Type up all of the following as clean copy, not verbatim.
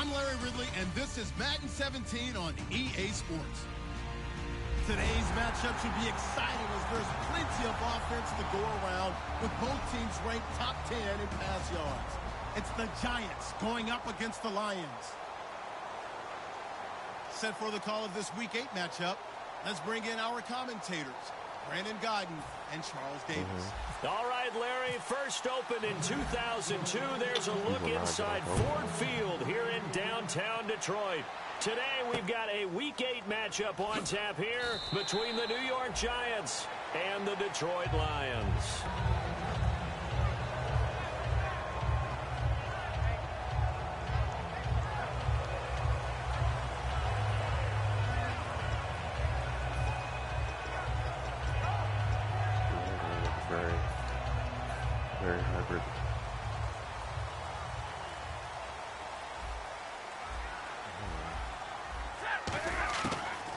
I'm Larry Ridley, and this is Madden 17 on EA Sports. Today's matchup should be exciting as there's plenty of offense to go around with both teams ranked top 10 in pass yards. It's the Giants going up against the Lions. Set for the call of this Week 8 matchup. Let's bring in our commentators, Brandon Gaudin and Charles Davis. All right, Larry, first opened in 2002. There's a look inside Ford Field here in downtown Detroit. Today, we've got a Week 8 matchup on tap here between the New York Giants and the Detroit Lions. Very hybrid.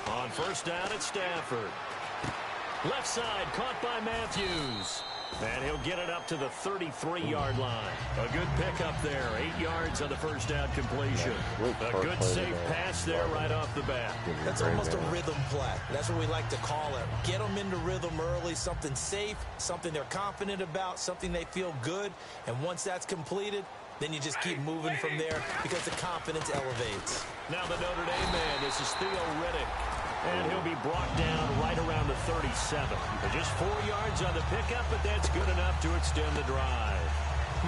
On first down, it's Stafford. Left side, caught by Matthews. And he'll get it up to the 33-yard line. A good pickup there. 8 yards on the first down completion. A good safe pass there right off the bat. That's almost a rhythm play. That's what we like to call it. Get them into rhythm early, something safe, something they're confident about, something they feel good. And once that's completed, then you just keep moving from there because the confidence elevates. Now the Notre Dame man, this is Theo Riddick. And he'll be brought down right around the 37. Just 4 yards on the pickup, but that's good enough to extend the drive.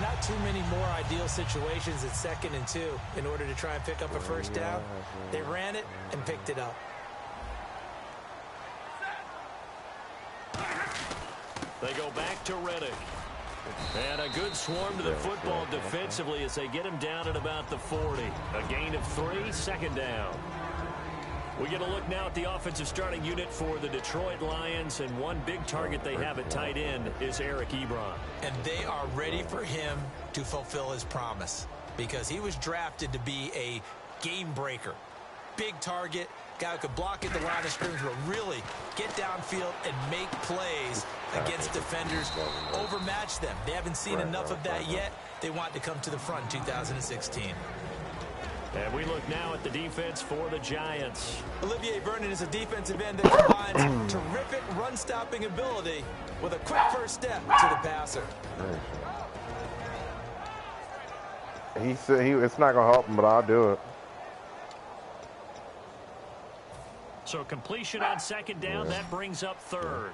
Not too many more ideal situations at 2nd and 2 in order to try and pick up a first down. They ran it and picked it up. They go back to Riddick. And a good swarm to the football defensively as they get him down at about the 40. A gain of 3, 2nd down. We get a look now at the offensive starting unit for the Detroit Lions, and one big target they have at tight end is Eric Ebron. And they are ready for him to fulfill his promise because he was drafted to be a game breaker. Big target, guy who could block at the line of scrimmage, but really get downfield and make plays against defenders, overmatch them. They haven't seen enough of that yet. They want to come to the front in 2016. And we look now at the defense for the Giants. Olivier Vernon is a defensive end that combines terrific run-stopping ability with a quick first step to the passer. He said it's not going to help him, but I'll do it. So completion on 2nd down, that brings up 3rd.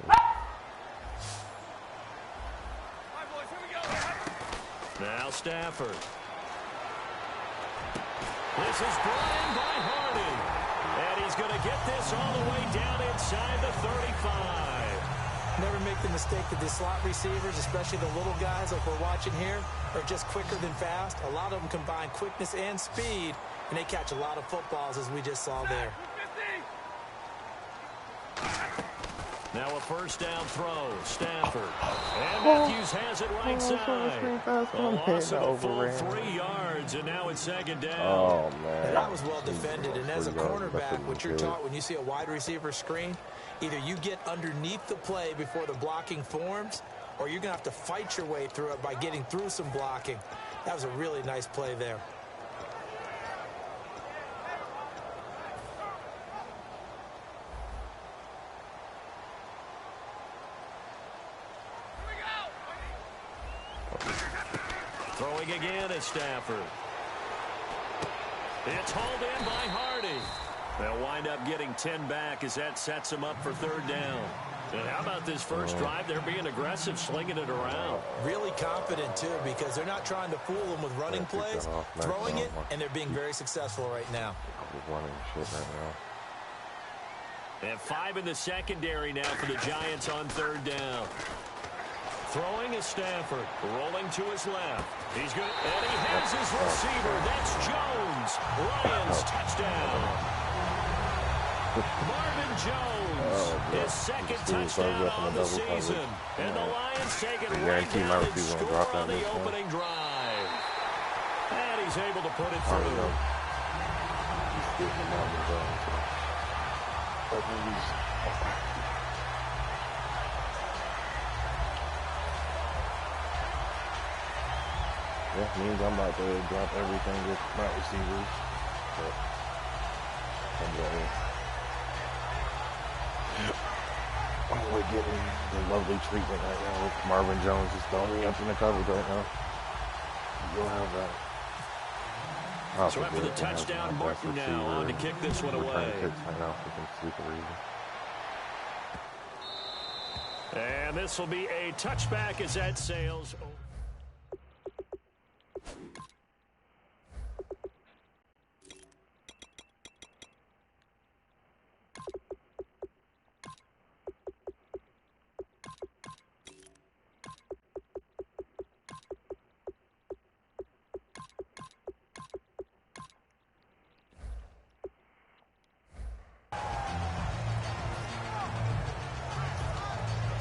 Now Stafford. This is brought in by Hardy. And he's going to get this all the way down inside the 35. Never make the mistake that the slot receivers, especially the little guys like we're watching here, are just quicker than fast. A lot of them combine quickness and speed, and they catch a lot of footballs as we just saw there. Now a first down throw, Stafford. And Matthews has it right side. A loss of a full 3 yards, and now it's 2nd down. Oh, man. That was well defended, and as a cornerback, what you're taught when you see a wide receiver screen, either you get underneath the play before the blocking forms, or you're going to have to fight your way through it by getting through some blocking. That was a really nice play there. Throwing again is Stafford. It's hauled in by Hardy. They'll wind up getting 10 back as that sets them up for 3rd down. And how about this first drive? They're being aggressive, slinging it around. Really confident, too, because they're not trying to fool them with running plays, throwing it, and they're being very successful right now. And 5 in the secondary now for the Giants on 3rd down. Throwing is Stafford, rolling to his left. He's good, and he has his receiver. That's Jones. Lions touchdown. Marvin Jones, his 2nd touchdown on the season. And the Lions take it right down and score on the opening drive. And he's able to put it through. That means I'm about to drop everything with my receivers. but I'm really getting the lovely treatment right now with Marvin Jones just throwing me up in the coverage right now. You'll have that. So after the touchdown, Martin now on to kick this one away. And this will be a touchback as that sails.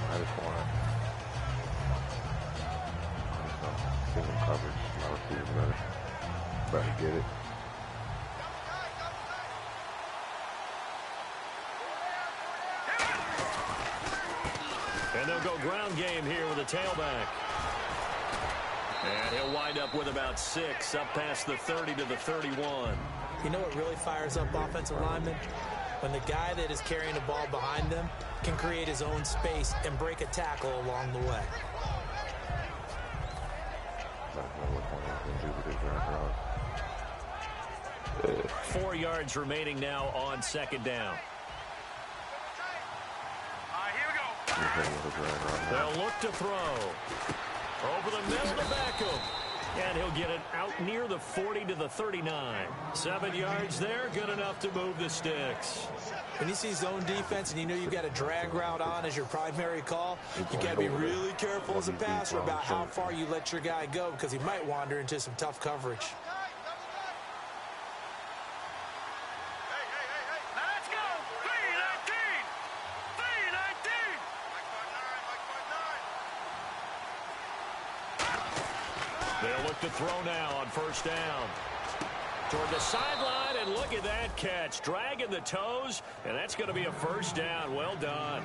I just want single coverage. My receiver better get it. And they'll go ground game here with a tailback. And he'll wind up with about 6 up past the 30 to the 31. You know what really fires up offensive linemen? When the guy that is carrying the ball behind them can create his own space and break a tackle along the way. 4 yards remaining now on second down. They'll look to throw. Over the middle to Beckham. And he'll get it out near the 40 to the 39. 7 yards there, good enough to move the sticks. When you see zone defense and you know you've got a drag route on as your primary call, you got to be really careful as a passer about how far you let your guy go because he might wander into some tough coverage. They'll look to throw now on first down. Toward the sideline, and look at that catch. Dragging the toes, and that's going to be a first down. Well done.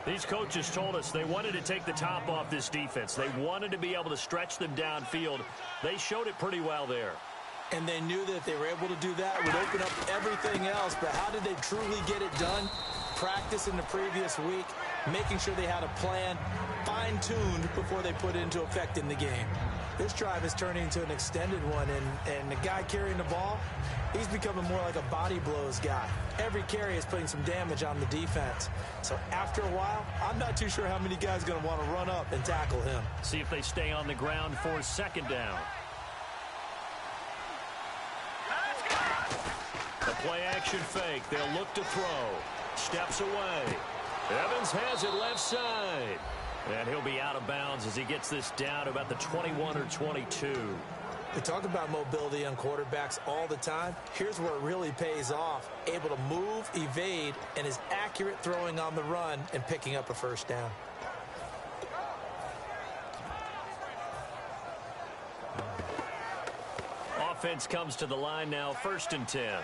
These coaches told us they wanted to take the top off this defense. They wanted to be able to stretch them downfield. They showed it pretty well there. And they knew that if they were able to do that, it would open up everything else. But how did they truly get it done? Practice in the previous week, making sure they had a plan, fine-tuned before they put it into effect in the game. This drive is turning into an extended one, and the guy carrying the ball, he's becoming more like a body blows guy. Every carry is putting some damage on the defense. So after a while, I'm not too sure how many guys are going to want to run up and tackle him. See if they stay on the ground for second down. The play-action fake. They'll look to throw. Steps away. Evans has it left side. And he'll be out of bounds as he gets this down to about the 21 or 22. We talk about mobility on quarterbacks all the time. Here's where it really pays off. Able to move, evade, and is accurate throwing on the run and picking up a first down. Offense comes to the line now, 1st and 10.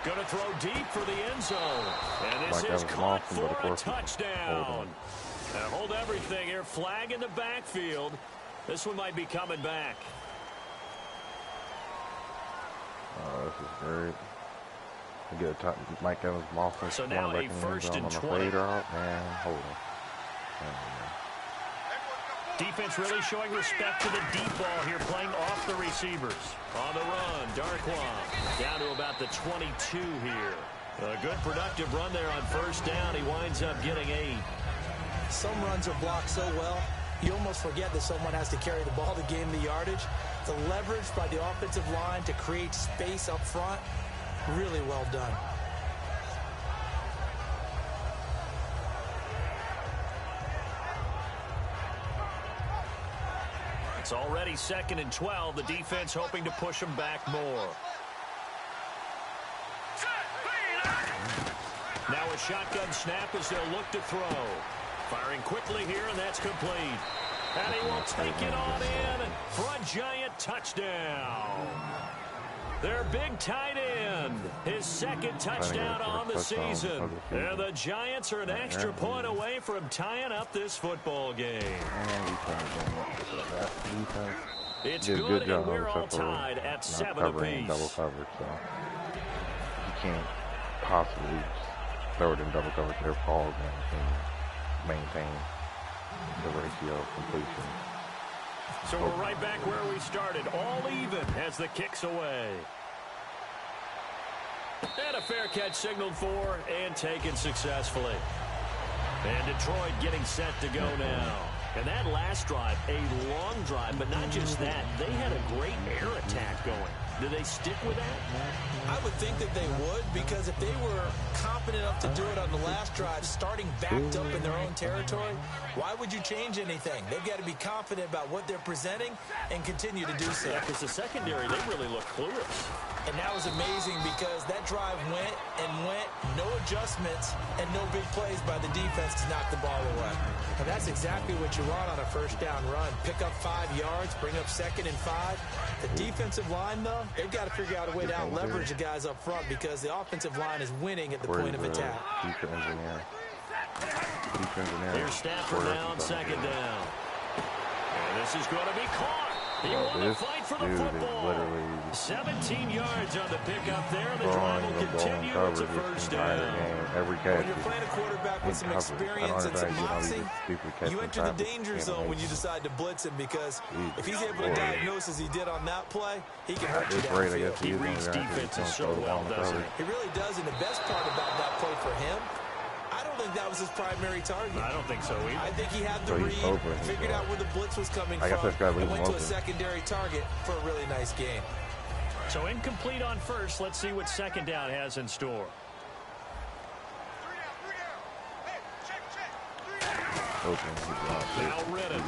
Going to throw deep for the end zone. And this is caught for a touchdown. And hold everything here. Flag in the backfield. This one might be coming back. Oh, this is great. We get a top, Mike Evans Moss. So now a 1st and 20. Man, hold on. Defense really showing respect to the deep ball here, playing off the receivers. On the run, Darkwa down to about the 22 here. A good productive run there on first down. He winds up getting 8. Some runs are blocked so well, you almost forget that someone has to carry the ball to gain the yardage. The leverage by the offensive line to create space up front, really well done. It's already 2nd and 12. The defense hoping to push them back more. Now a shotgun snap as they'll look to throw. Firing quickly here, and that's complete. And he will take it on in for a giant touchdown. Their big tight end. His second touchdown on the season. And the Giants are an extra point away from tying up this football game. It's good, and we're all tied at 7 apiece. Double coverage, so you can't possibly throw it in double coverage. Their balls and maintain the ratio of completion. So we're right back where we started, all even as the kick's away. And a fair catch signaled for and taken successfully. And Detroit getting set to go now. And that last drive, a long drive, but not just that. They had a great air attack going. Do they stick with that? I would think that they would, because if they were confident enough to do it on the last drive, starting backed up in their own territory, why would you change anything? They've got to be confident about what they're presenting and continue to do so. Yeah, because the secondary, they really look clueless. And that was amazing because that drive went and went, no adjustments, and no big plays by the defense to knock the ball away. And that's exactly what you want on a first down run. Pick up 5 yards, bring up 2nd and 5. The defensive line, though, they've got to figure out a way to out-leverage the guys up front because the offensive line is winning at the point of attack. Here's Stafford now on 2nd down. And this is going to be caught. He won the fight for the football. 17 yards on the pickup there. The drive will continue. It's a first down. Every catch. When you're playing a quarterback with some experience and some moxie, you enter the danger zone when you decide to blitz him because if he's able to diagnose as he did on that play, he can hurt you downfield. He reads defenses so well, doesn't he? He really does, and the best part about that play for him, I don't think that was his primary target. I don't think so either. I think he had the read, figured out where the blitz was coming from, and went to a secondary target for a really nice game. So incomplete on first. Let's see what 2nd down has in store. Now Riddick.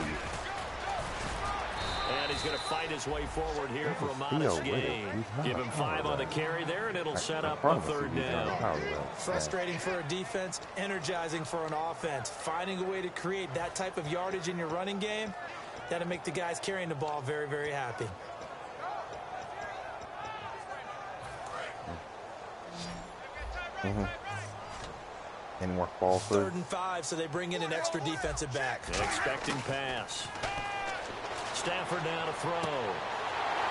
And he's going to fight his way forward here for a modest gain. Give him 5 on the carry there, and it'll set up a 3rd down. Frustrating for a defense, energizing for an offense. Finding a way to create that type of yardage in your running game, that'll make the guys carrying the ball very, very happy. Any more ball? 3rd and 5, so they bring in an extra defensive back. An expecting pass. Stafford now to throw.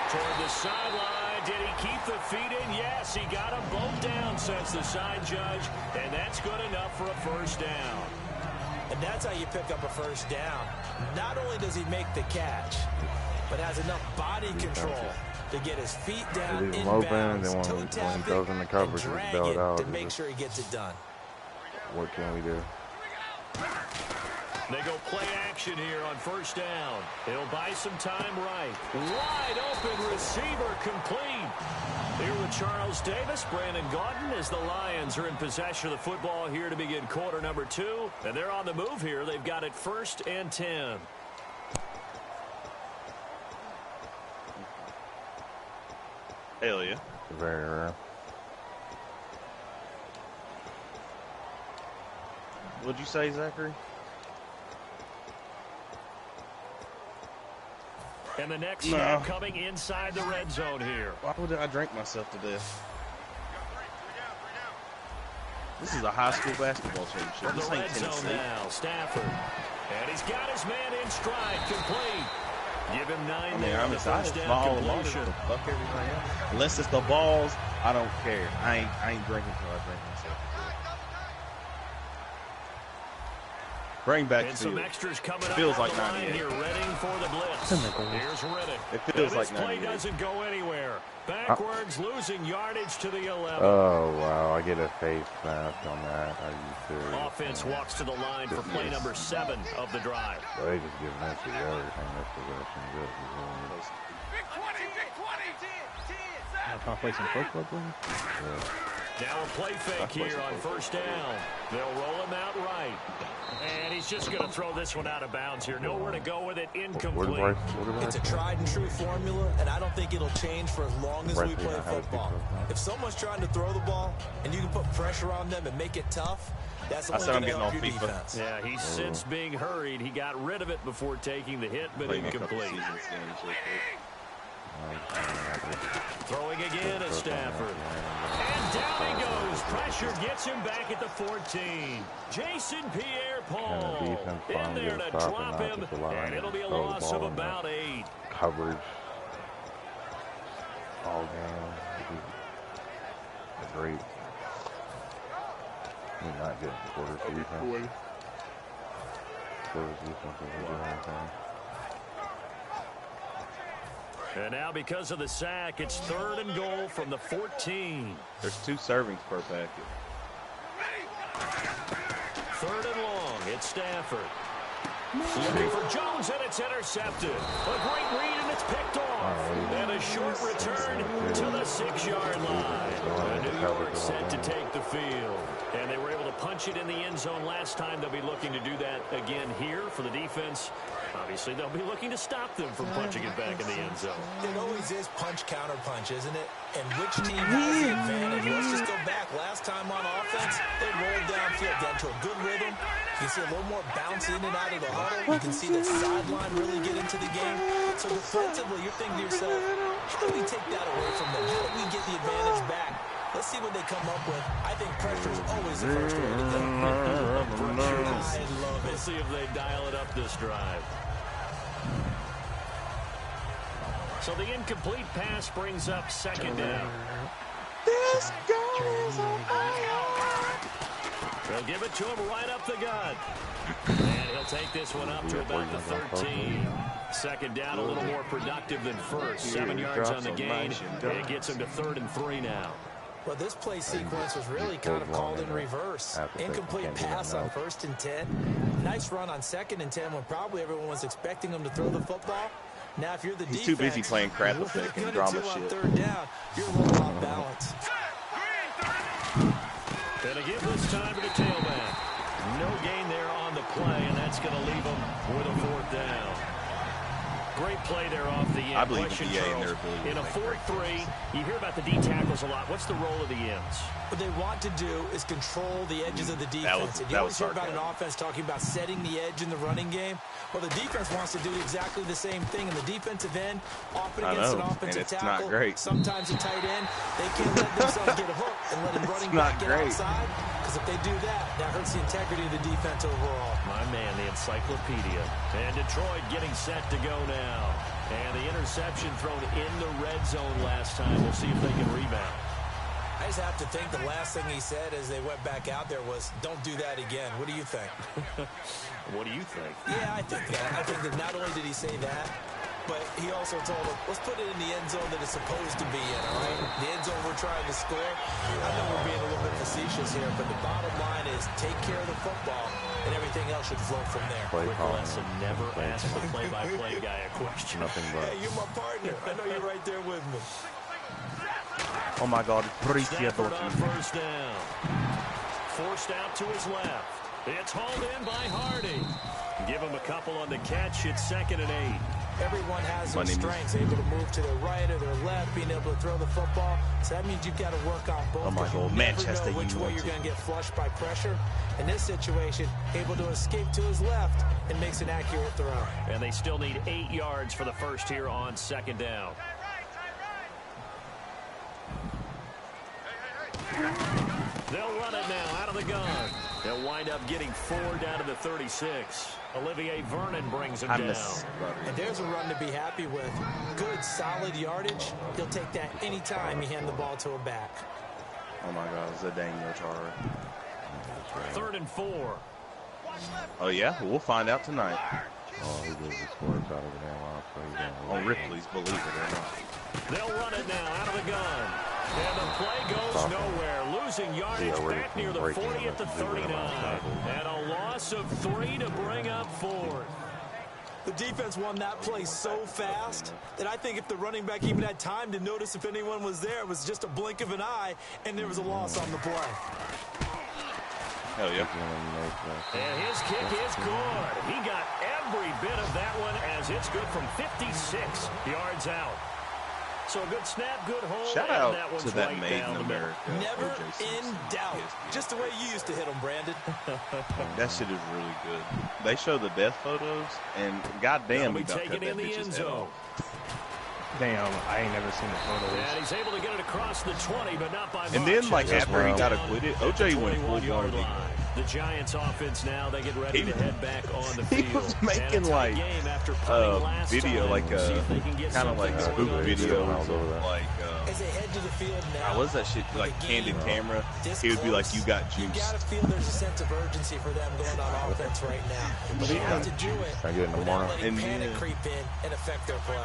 Toward the sideline. Did he keep the feet in? Yes, he got them both down, says the side judge. And that's good enough for a first down. And that's how you pick up a first down. Not only does he make the catch, but has enough body control to get his feet down in bounds, toe tap it, and drag it to make sure he gets it done. What can we do? They go play action here on first down. He'll buy some time right. Wide open receiver complete. Here with Charles Davis, Brandon Gaudin, as the Lions are in possession of the football here to begin quarter number 2. And they're on the move here. They've got it 1st and 10. Hell yeah. Very rare. What'd you say, Zachary? And the next snap coming inside the red zone here. Why would I drink myself to death? This is a high school basketball championship. This ain't Tennessee. Now, Stafford. And he's got his man in stride, complete. Give him 9 there on the first down completion. Fuck everything else. Unless it's the balls, I don't care. I ain't drinking until I drink myself. Bring back and some extras coming up feels like the line here, ready for the blitz. Here's Riddick. It feels like this play doesn't go anywhere. Backwards, losing yardage to the 11. Oh, wow. I get a face mask on that. Are you serious? Offense walks to the line for play number 7 of the drive. Well, they just giving us the everything. That's possession. Good. Big 20, big 20. I'll play some football, please. Now a play fake here on first down. They'll roll him out right. And he's just going to throw this one out of bounds here. Nowhere to go with it. Incomplete. It's a tried and true formula, and I don't think it'll change for as long as we play football. If someone's trying to throw the ball and you can put pressure on them and make it tough, that's only going to help your defense. Yeah, he's since being hurried. He got rid of it before taking the hit, but incomplete. Throwing again at Stafford. And down he goes. Pressure gets him back at the 14. Jason Pierre-Paul in there to drop him, and it'll be a loss of about 8. Coverage all game. Great. We're not getting quarters defense. Quarters defense isn't doing anything. And now because of the sack, it's 3rd and goal from the 14. There's 2 servings per packet. 3rd and long. It's Stafford. Looking for Jones, and it's intercepted. A great read, and it's picked off. And a short return to the 6-yard line. New York set to take the field. And they were able to punch it in the end zone last time. They'll be looking to do that again here for the defense. Obviously, they'll be looking to stop them from punching it back in the end zone. It always is punch-counter-punch, isn't it? And which team has the advantage? Let's just go back. Last time on offense, they rolled downfield, got into a good rhythm. You see a little more bounce in and out of the huddle. You can see the sideline really get into the game. So defensively, you're thinking to yourself, how do we take that away from them? How do we get the advantage back? Let's see what they come up with. I think pressure is always the first way to go. I love it. We'll see if they dial it up this drive. So the incomplete pass brings up 2nd down. This guy is on fire. They'll give it to him right up the gut. And he'll take this one up to about the 13. 2nd down, a little more productive than first. 7 yards on the gain. It gets him to 3rd and 3 now. Well, this play sequence was really kind of called in reverse. Incomplete pass on 1st and 10. Nice run on 2nd and 10 when probably everyone was expecting him to throw the football. Now, if you're the defense, he's too busy playing crap effect and drama shit. 3rd down, you're a little off balance. Gonna give this time to the tailback. No gain there on the play, and that's going to leave him with a 4th down. Great play there off the end. I believe Question, in the Charles, their ability in a to make 4-3, you hear about the D tackles a lot. What's the role of the ends? What they want to do is control the edges of the defense. And you always hear about an offense talking about setting the edge in the running game. Well, the defense wants to do exactly the same thing. In the defensive end, often against an offensive tackle, not great. Sometimes a tight end, they can't let themselves get hooked and let him running back get outside. Because if they do that, that hurts the integrity of the defense overall. My man, the encyclopedia. And Detroit getting set to go now. And the interception thrown in the red zone last time. We'll see if they can rebound. I just have to think the last thing he said as they went back out there was, don't do that again. What do you think? What do you think? Yeah, I think that. I think that not only did he say that, but he also told him, let's put it in the end zone that it's supposed to be in, all right? The end zone we're trying to score. I know we're being a little bit facetious here, but the bottom line is take care of the football, and everything else should flow from there. Quick lesson, never ask the play-by-play guy a question. Nothing but. Hey, you're my partner. I know you're right there with me. Oh, my God. Stafford on 1st down. Forced out to his left. It's hauled in by Hardy. Give him a couple on the catch. It's 2nd and 8. Everyone has their strengths, able to move to their right or their left, being able to throw the football. So that means you've got to work on both. Oh my God, Manchester, know which way you're going to get flushed by pressure. In this situation, able to escape to his left and makes an accurate throw. And they still need 8 yards for the first here on 2nd down. They'll run it now out of the gun. They'll wind up getting 4 down to the 36. Olivier Vernon brings him down. And there's a run to be happy with. Good, solid yardage. He'll take that anytime you hand the ball to a back. Oh, my God. It's a Daniel Tara. 3rd and 4. Oh, yeah? We'll find out tonight. Oh, he did the score out of the damn line, so he's on Ripley's, believe it or not. They'll run it now out of the gun. And the play goes nowhere. Losing yardage back near the 40 at the 39. And a loss of 3 to bring up 4. The defense won that play so fast that I think if the running back even had time to notice if anyone was there, it was just a blink of an eye, and there was a loss on the play. Hell yeah. And his kick is good. He got every bit of that one as it's good from 56 yards out. So a good snap, good hold. Shout and out that one's to that right Made in America. Never in doubt. Just the way you used to hit them, Brandon. That shit is really good. They show the death photos, and goddamn, we got cut that bitch's head off. Damn, I ain't never seen the photos. And he's able to get it across the 20, but not by much. And then, like, As after he well. got acquitted, OJ went full 21-yard blown. line. The Giants offense now, they get ready to head back on the He field. was making, like, video, like a kind of like a spoof video or something. Like, As they head to the field now, what's that shit? Like candid camera. He would be like, "You got you juice." got to feel there's a sense of urgency for them going on offense right now. But they have to do it I get in the without morning. letting And panic creep in and affect their play.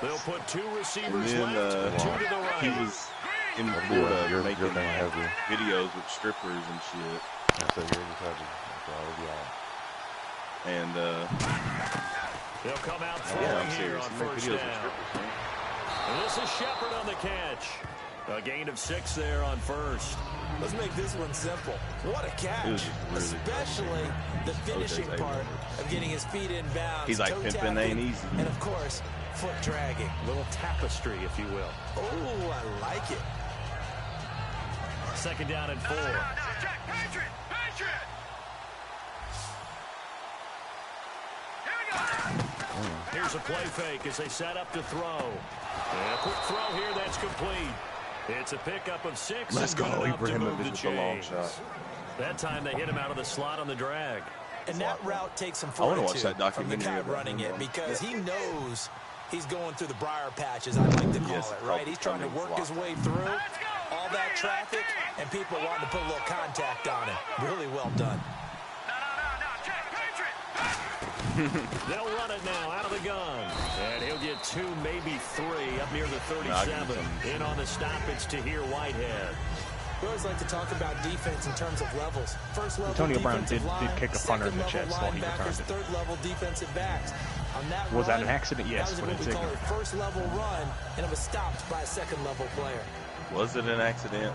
They'll put two And receivers then left, two to the right. he was in Your Florida making thing has like, videos with strippers and shit. So you're just happy. So I'll be all right. And They'll come out yeah, throwing I'm here serious. on He made first videos with down. strippers, man. And this is Shepard on the catch. A gain of 6 there on first. Let's make this one simple. What a It was catch, just really especially the finishing OJ's part able. of getting his feet in bounds. He's like, toe pimping tapping, ain't easy. And, of course, foot dragging. A little tapestry, if you will. Oh, I like it. Second down and 4. Here's a play fake as they set up to throw. And a quick throw here, that's complete. It's a pickup of 6. Let's and good go, enough to Ibrahimovic move the with the long chains. shot. That time they hit him out of the slot on the drag. And that route takes some I wanna fortitude watch that from the documentary guy about running him, it man. because he knows he's going through the briar patches, I like to call Yes, it, right? He's trying to work his way through all that traffic and people wanting to put a little contact on him. Really well done. They'll run it now out of the gun. And he'll get 2, maybe 3 up near the 37. In on the stop, it's Tahir Whitehead. We always like to talk about defense in terms of levels. First level Antonio Brown defensive did line, kick a punter in the second chest level while he linebackers, returned it. third level defensive backs. On that Was that run, an accident? Yes, that but was it's what we call ignorant. a first level run, and it was stopped by a second level player. Was it an accident?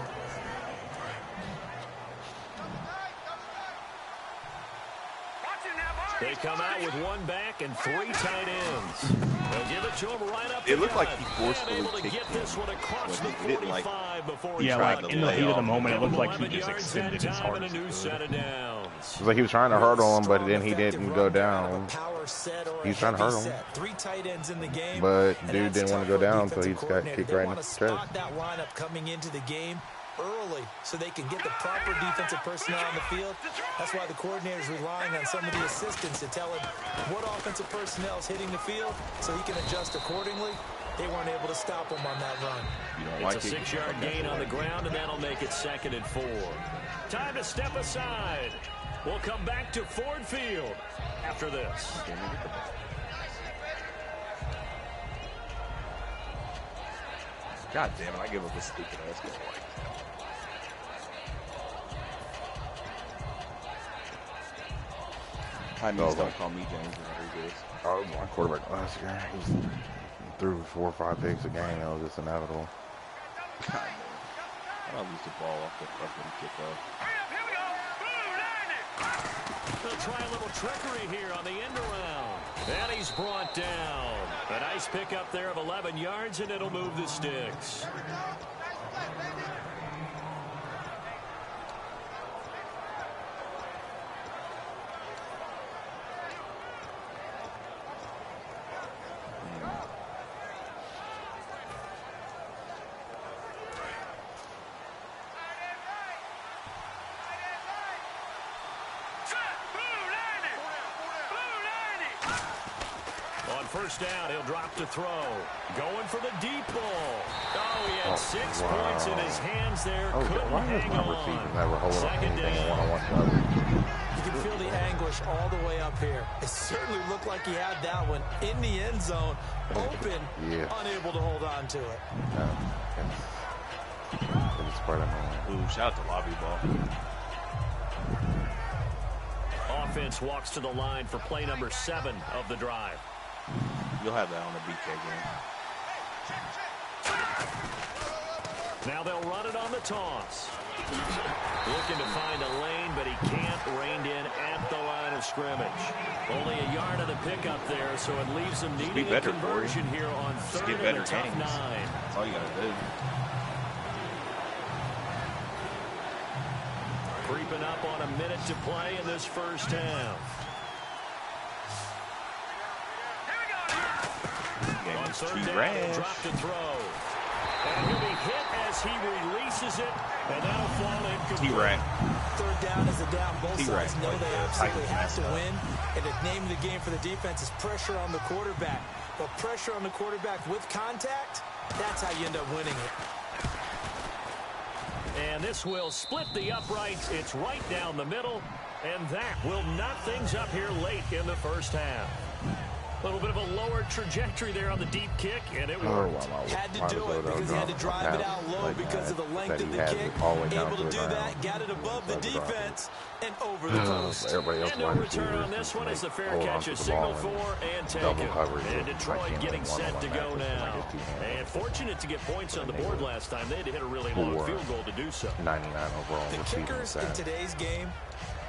They come out with 1 back and 3 tight ends. They'll give it to him right up. It the looked like gut. he forcefully And able to kicked get him. this one across the Like, he didn't, like, 45 before he Yeah, tried like to in the lay heat of the off. moment, it looked like he 11 just yards extended that as time hard and as a he new could. set of downs. It's like he was trying to hurdle him, but then he Strong, didn't go effective run out down. of a power set or a He's trying to heavy hurt him. set. 3 tight ends in the game. But and dude that's didn't want to tough go for a down, so he defensive just got coordinator. kicked They right in want the to chest. spot that lineup coming into the game early so they can get the proper defensive personnel on the field. That's why the coordinator is relying on some of the assistants to tell him what offensive personnel is hitting the field so he can adjust accordingly. They weren't able to stop him on that run. You don't It's like a it? 6-yard gain on the ground, and that'll make it 2nd and 4. Time to step aside. We'll come back to Ford Field after this. God damn it! I give up this stupid ass goal. Hi, means don't call me James Rodriguez. Oh, my quarterback last year, he threw 4 or 5 picks a game. It was just inevitable. God damn. I'll lose the ball off the fucking kickoff. They'll try a little trickery here on the end around. And he's brought down. A nice pickup there of 11 yards, and it'll move the sticks. On first down, he'll drop to throw. Going for the deep ball. Oh, he had 6 points in his hands there. Oh, Couldn't why is hang my on. receivers never holding up Second anything in down. one-on-one coverage? You can feel the anguish all the way up here. It certainly looked like he had that one in the end zone, open, Yeah. unable to hold on to it. No. It's part of my Ooh, shout out to Lobby Ball. Offense walks to the line for play number 7 of the drive. You'll have that on the BK game. Now they'll run it on the toss. Looking to find a lane, but he can't. Reined in at the line of scrimmage. Only a yard of the pickup there, so it leaves them be needing a better, Corey. conversion here on Just 3rd get and better a tough games. 9. That's all you gotta do. Creeping up on a minute to play in this first half. On third down, he'll drop to throw. And he'll be hit as he releases it, and that'll fall incomplete. T-Rack. Third down is a down. Both sides know they absolutely have to win. And the name of the game for the defense is pressure on the quarterback. But pressure on the quarterback with contact, that's how you end up winning it. And this will split the uprights. It's right down the middle. And that will knock things up here late in the first half. A little bit of a lower trajectory there on the deep kick, and it worked. Had to do it because he had to drive it out low because of the length of the kick. Able to do that, got it above the defense, and over the post. And no return on this one as the fair catch is signaled for and taken. And Detroit getting set to go now. And fortunate to get points on the board last time. They had to hit a really long field goal to do so. 99 overall. The kickers in today's game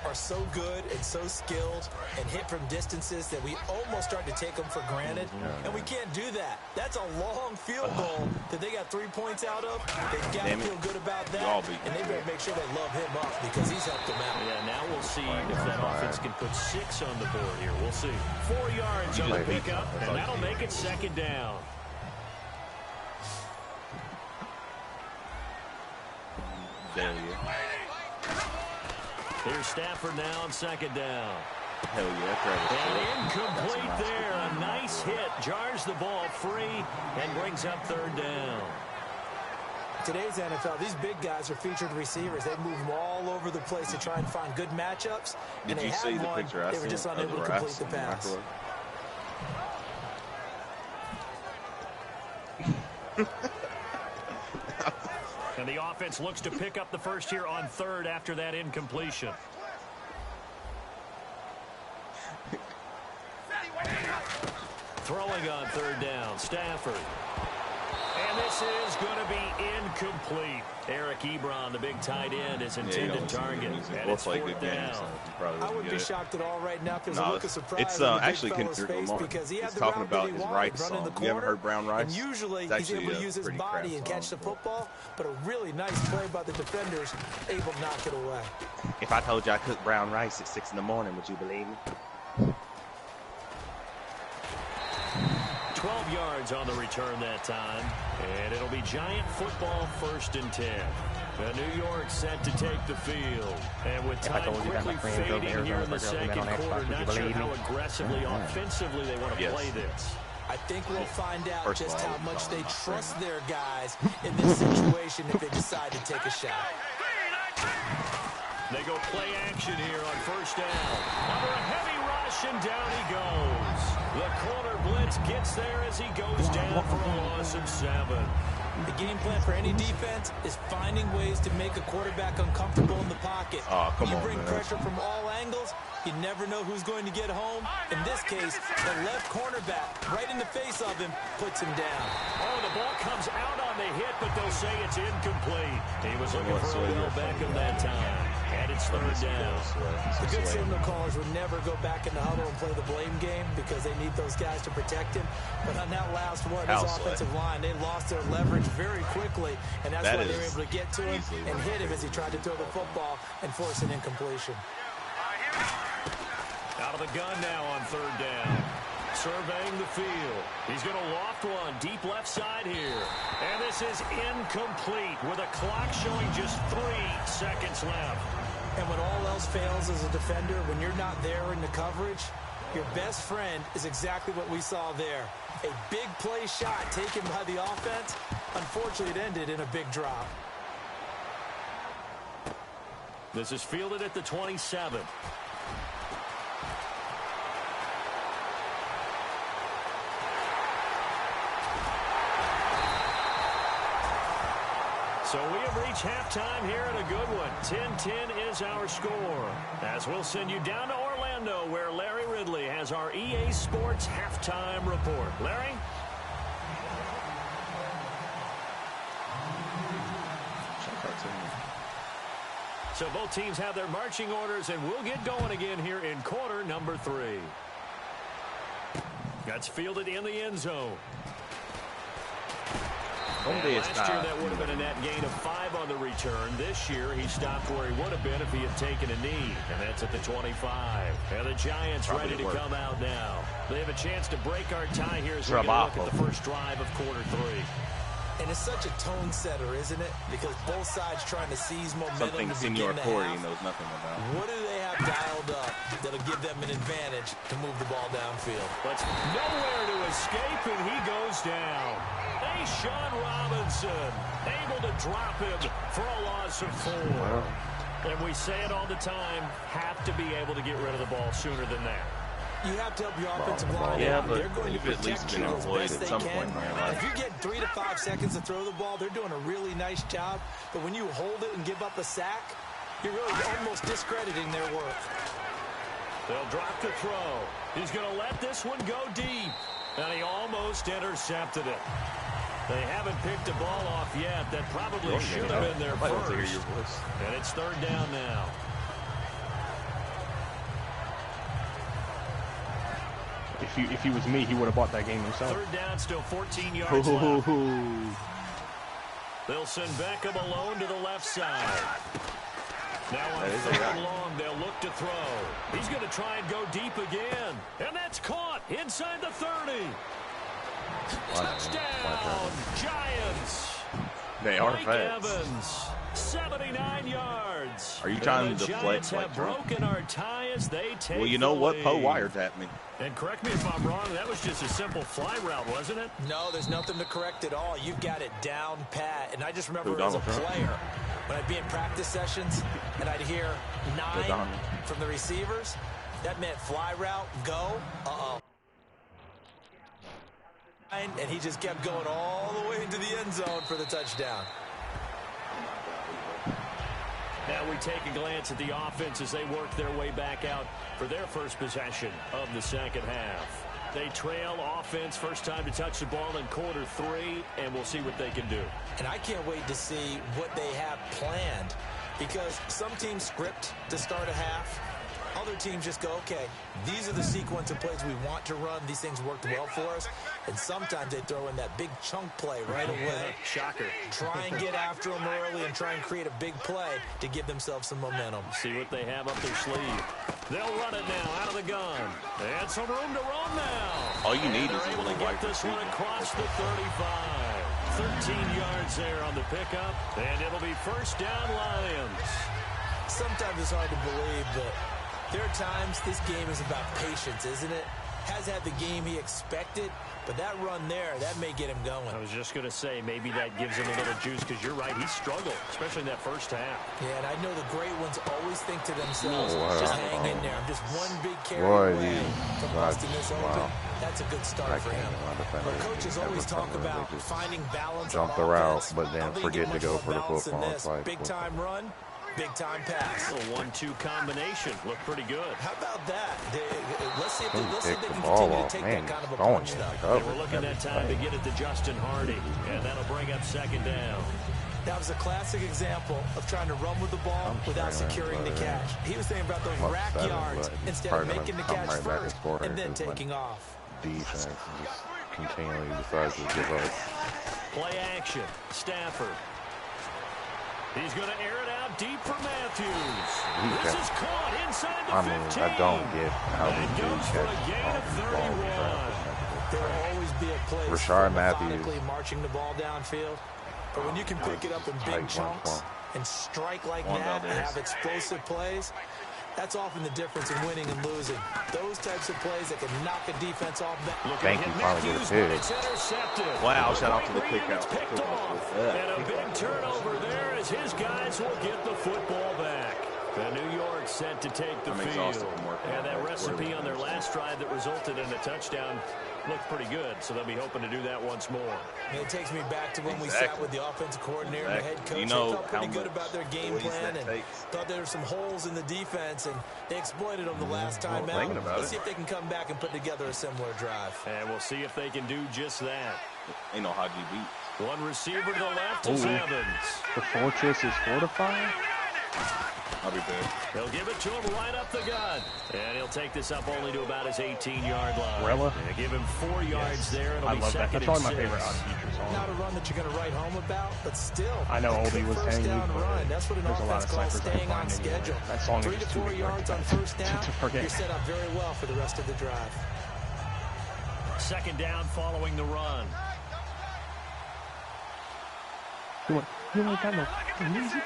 are so good and so skilled and hit from distances that we almost start to take them for granted, and we can't do that. That's a long field goal that they got 3 points out of. They've got to feel good about that, and they better make sure they love him up because he's helped them out. Yeah, now we'll see if that offense can put 6 on the board here. We'll see. 4 yards on the pickup, and that'll make it second down. There you go. Here's Stafford now on second down. Hell yeah. And incomplete there. A nice hit. Jars the ball free and brings up third down. Today's NFL, these big guys are featured receivers. They move them all over the place to try and find good matchups. Did you see the picture? They were just unable to complete the pass. And the offense looks to pick up the first here on third after that incompletion. Throwing on third down, Stafford. And this is going to be incomplete. Eric Ebron, the big tight end, is intended target. And it's fourth down. I wouldn't be shocked at all right now because look at surprise. It's actually Kendrick Lamar. Because he had the talking route about that he his wanted, Rice running the song. You ever heard Brown Rice? And usually he's able to use his body and catch the football, but a really nice play by the defenders, able to knock it away. If I told you I cooked brown rice at 6 in the morning, would you believe me? 12 yards on the return that time. And it'll be Giant football, 1st and 10. New York set to take the field. And with time quickly fading here in the second quarter, not sure how aggressively, offensively they want to play this. I think we'll find out just how much they trust their guys in this situation if they decide to take a shot. They go play action here on first down. Under a heavy rush, and down he goes. The corner blitz gets there as he goes down for a loss of 7. The game plan for any defense is finding ways to make a quarterback uncomfortable in the pocket. You bring pressure from all angles, you never know who's going to get home. In this case, the left cornerback, right in the face of him, puts him down. Oh, the ball comes out on the hit, but they'll say it's incomplete. He was looking for a little Beckham that time. And it's third down. The good signal callers would never go back in the huddle and play the blame game because they need those guys to protect him. But on that last one, his offensive line, they lost their leverage very quickly, and that's why they were able to get to him and hit him as he tried to throw the football and force an incompletion. Out of the gun now on third down. Surveying the field. He's going to loft one deep left side here. And this is incomplete with a clock showing just 3 seconds left. And when all else fails as a defender, when you're not there in the coverage, your best friend is exactly what we saw there. A big play shot taken by the offense. Unfortunately, it ended in a big drop. This is fielded at the 27. So we have reached halftime here in a good one. 10-10 is our score. As we'll send you down to Orlando, where Larry Ridley has our EA Sports halftime report. Larry? So both teams have their marching orders, and we'll get going again here in quarter number 3. That's fielded in the end zone. Last year, that would have been a net gain of 5 on the return. This year, he stopped where he would have been if he had taken a knee, and that's at the 25. And the Giants ready to come out now. They have a chance to break our tie here as we look at the first drive of quarter 3. And it's such a tone setter, isn't it? Because both sides trying to seize momentum. Something Senor Corey knows nothing about. What do they have dialed up that'll give them an advantage to move the ball downfield? But nowhere to escape, and he goes down. Sean Robinson able to drop him for a loss of 4. And we say it all the time, have to be able to get rid of the ball sooner than that. You have to help your offensive line. Yeah, but they're going to protect you as best they can. If you get 3 to 5 seconds to throw the ball, they're doing a really nice job. But when you hold it and give up a sack, you're really almost discrediting their work. They'll drop the throw. He's going to let this one go deep. And he almost intercepted it. They haven't picked the ball off yet. That probably should have been their first. And it's 3rd down now. If he was me, he would have bought that game himself. 3rd down, still 14 yards left. They'll send Beckham alone to the left side. Now on 3rd and long, they'll look to throw. He's going to try and go deep again. And that's caught inside the 30. Touchdown, Giants. They are Mike fast. Evans, 79 yards. Are you trying to Giants deflect? have broken our tie as they take Well, you know what? lead. Poe wiretapped me. And correct me if I'm wrong, that was just a simple fly route, wasn't it? No, there's nothing to correct at all. You've got it down pat. And I just remember as a player, when I'd be in practice sessions and I'd hear 9 from the receivers, that meant fly route, go, and he just kept going all the way into the end zone for the touchdown. Now we take a glance at the offense as they work their way back out for their first possession of the second half. They trail offense, first time to touch the ball in quarter 3, and we'll see what they can do. And I can't wait to see what they have planned, because some teams script to start a half. Other teams just go, okay, these are the sequence of plays we want to run. These things worked well for us. And sometimes they throw in that big chunk play right away. Shocker. Try and get after them early and try and create a big play to give themselves some momentum. See what they have up their sleeve. They'll run it now out of the gun. And some room to roam now. All you need is able to get this one across the 35. 13 yards there on the pickup. And it'll be first down, Lions. Sometimes it's hard to believe, but there are times this game is about patience, isn't it? Has had the game he expected, but that run there, that may get him going. I was just going to say, maybe that gives him a little juice, because you're right, he struggled, especially in that first half. Yeah, and I know the great ones always think to themselves, just hang in there. I'm just one big carry away from busting this open. That's a good start for him. But coaches always talk about finding balance on offense. Jump the route, but then forget to go for the football. It's like big-time run, big-time pass. A 1-2 combination. Looked pretty good. How about that? Let's see if they can ball continue to off. take Man, that kind of a going punch, in. though. They were looking at time to get it to Justin Hardy, and that'll bring up second down. That was a classic example of trying to run with the ball without securing the catch. He was thinking about those rack yards instead of making the catch first and then taking off. Defense just continually decides to give up. Play action. Stafford. He's going to air it out deep for Matthews. This is caught inside the 15. I don't get how And these goes dudes for a catch gain of 31. There will always be a place Rashard for Matthews methodically marching the ball downfield. But when you can pick it up in big chunks and strike like that and have explosive plays, that's often the difference in winning and losing. Those types of plays that can knock a defense off. Thank you, finally get a pick. It's intercepted. Wow, shout out to the kick It's out. picked off. And a big turnover there as his guys will get the football back. The New York set to take the field. And that recipe on their last drive that resulted in a touchdown looked pretty good, so they'll be hoping to do that once more. And it takes me back to when we sat with the offensive coordinator and the head coach. You They know felt pretty good about their game plan and takes. thought there were some holes in the defense, and they exploited them the last time out. Let's see if they can come back and put together a similar drive. And we'll see if they can do just that. Ain't no how you beat. One receiver to the left is Evans. The fortress is fortified. I'll be back. They'll give it to him right up the gut. And he'll take this up only to about his 18-yard line. Rella? They give him 4 yards there. It'll I be love that. second That's probably my and favorite 6. on Feature song. Not a run that you're going to write home about, but still. I know a Oldie good was first saying down run. That's what an there's a lot offense of calls ciphers I staying can on find anywhere. schedule. That song is 3 to just too 4 big yards on to first down. forget. You're set up very well for the rest of the drive. Second down following the run. You ain't got no music.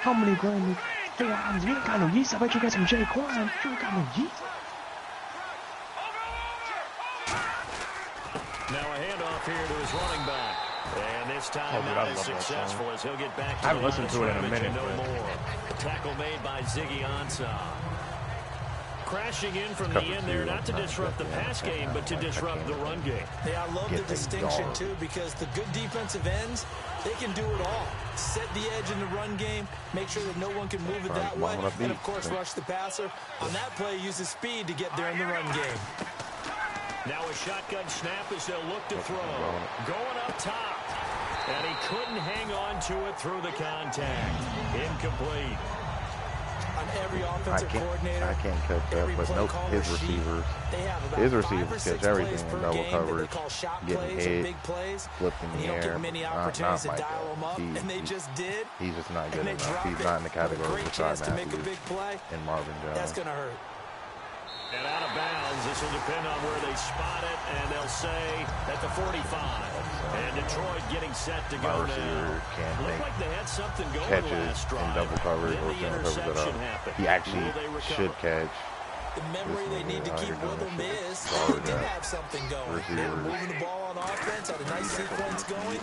How many Grammys? Hey, you ain't got no yeast. I bet you got some J. Quan. You ain't got no yeast. Now a handoff here to his running back. And this time dude, not I as love that successful song. as he'll get back to I haven't the listened line to it of in a scrimmage minute, and no but- more. The tackle made by Ziggy Ansah. Crashing in from the Cover end there, two, not to disrupt the pass game, but to disrupt the run game. Yeah, I love the Get the distinction, yard. too, because the good defensive ends, they can do it all. Set the edge in the run game, make sure that no one can move it that way, and, of course, rush the passer. On that play, use his speed to get there in the run game. Now a shotgun snap as they'll look to throw. Going up top. And he couldn't hang on to it through the contact. Incomplete. On every offensive coordinator, I can't catch that, every but play no, caller his sheet, receivers, they have about his 5 or receivers 6 catch everything plays in per double game that coverage, they call shot getting plays or hit, big plays. flipped in And the you don't air. get many Not opportunities to like dial that. them up, and they just did. He's just not good And they enough. drop He's it not in the with a category great of chance Rashad to make a Matthews big play. and Marvin Jones. That's going to hurt. And out of bounds, this will depend on where they spot it, and they'll say at the 45. And Detroit getting set to go My now. receiver can't Looked make like they had something going catches last drive. in double coverage Then or the single coverage at interception all. happened. He actually Will they recover? should catch. The memory they need to keep with them is Sorry, they did that have something going. They were receivers. moving the ball on offense, had a nice sequence going.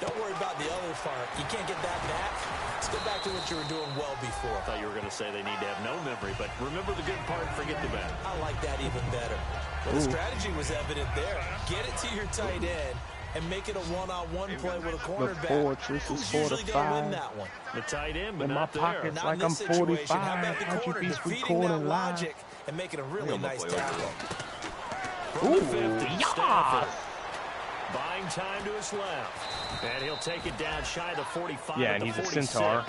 Don't worry about the other part. You can't get that back. Let's go back to what you were doing well before. I thought you were going to say they need to have no memory, but remember the good part, forget the bad. I like that even better. Well, the strategy was evident there. Get it to your tight end and make it a one-on-one play with a cornerback. fortress is Who's usually going to win 45. that one? The tight end, but In my not there. pockets. Not Like in this I'm situation. 45. How about the How'd you corner be defeating recording that live? logic and making a really nice tackle? From the 50, yeah. Stafford. Buying time to his left. And he'll take it down shy of the 45 Yeah, at and the he's a 46. centaur.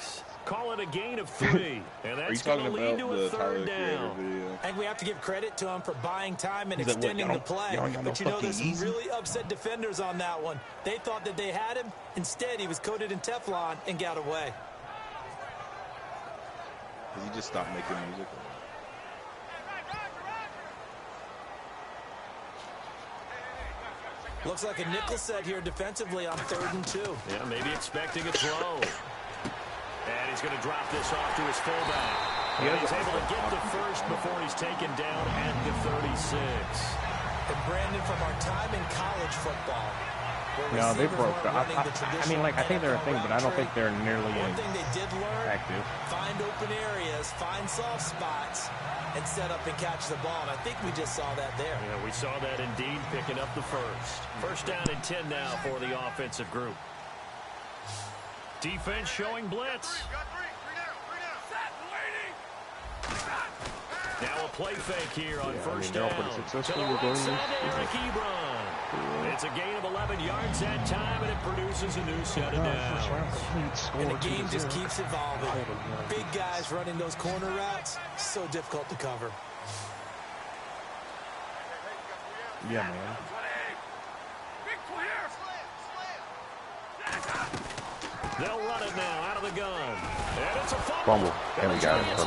Call it a gain of 3. And Are you that's going talking to lead about to a the Tyler third Creator down. video? I think we have to give credit to him for buying time and Is it what, extending y'all the play. don't got no But you know, fucking there's some easy? really upset defenders on that one. They thought that they had him. Instead, he was coated in Teflon and got away. Did he just stop making music? Looks like a nickel set here defensively on 3rd and 2. Yeah, maybe expecting a throw. And he's going to drop this off to his fullback. And he's able to get to first before he's taken down at the 36. And Brandon, from our time in college football, where No, they receivers broke. weren't running the I traditional mean, like, I think they're a thing, NFL but I don't route think they're tree. nearly One as thing they did learn, active. find open areas, find soft spots, and set up and catch the ball. And I think we just saw that there. Yeah, we saw that indeed, picking up the first. First down and 10 now for the offensive group. Defense showing blitz. Now a play fake here on first they're all down. pretty To successful the with right going side, this Eric Ebron. It's a gain of 11 yards that time, and it produces a new set of downs. And the game just keeps evolving. Big guys running those corner routes, so difficult to cover. Yeah, man. They'll run it now out of the gun. And it's a Fumble. And we got it. It's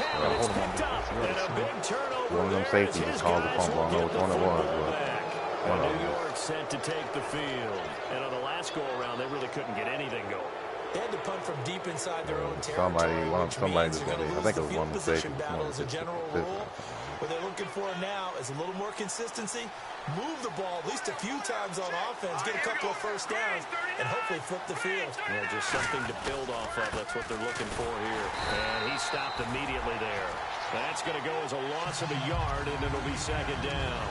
picked up. And a big turnover. One of them there as safeties his called the guys fumble. I will know get which the one it was, football but back. one of And New them. York set to take the field. And on the last go-around, they really couldn't get anything going. They had to punt from deep inside their own territory. Somebody which just means got you're it. gonna I think it lose was the one field mistake. position battle as a general rule. What they're looking for now is a little more consistency, move the ball at least a few times on offense, get a couple of first downs, and hopefully flip the field. Yeah, just something to build off of. That's what they're looking for here. And he stopped immediately there. That's going to go as a loss of a yard, and it'll be second down.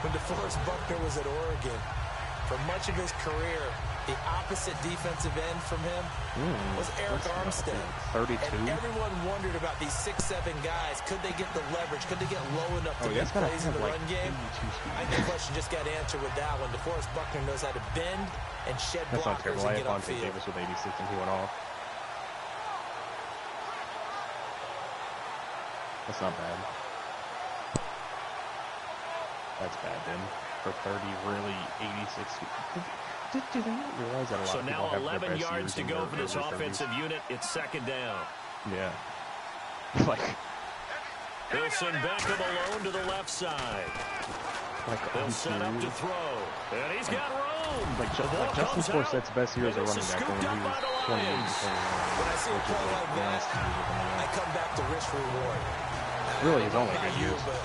When DeForest Buckner was at Oregon, for much of his career, the opposite defensive end from him was Eric Armstead. 32. And everyone wondered about these 6'7" guys. Could they get the leverage? Could they get low enough to make plays in the run game? I think the question just got answered with that one. DeForest Buckner knows how to bend and shed That's not blockers terrible. I and had get Vontae upfield. Davis with 86 and he went off. That's not bad. That's bad then. For 30, really 86. Do they not realize that a lot So of people now have 11 their best yards years to in go their for this early 30s? offensive unit. It's second down. Yeah. Like, They'll send Beckham alone to the left side. They'll set up to throw. And he's got room. Like Justin Forsett's best years are running back when he was 28 and 29. When I see a play like that, I come back to risk reward. Really, his only Not good you, years. but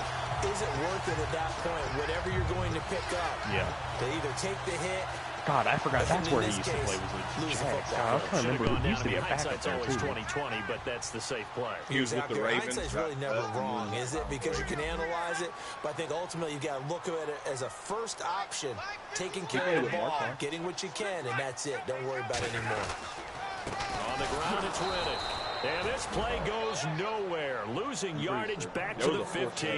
is it worth it at that point? Whatever you're going to pick up, Yeah. to either take the hit. God, I forgot. That's in where he this used to case, play. Was lose the the Jags. football. God, I was trying to Should have remember. gone He used down to be to a backup hindsight's there always too. 20/20, but that's the safe play. He was with the Ravens. Hindsight's really never wrong, is it? Because you can analyze it, but I think ultimately you got to look at it as a first option, taking care of the ball, getting what you can, and that's it. Don't worry about it anymore. On the ground, it's Riddick. And this play goes nowhere. Losing yardage back to the 15.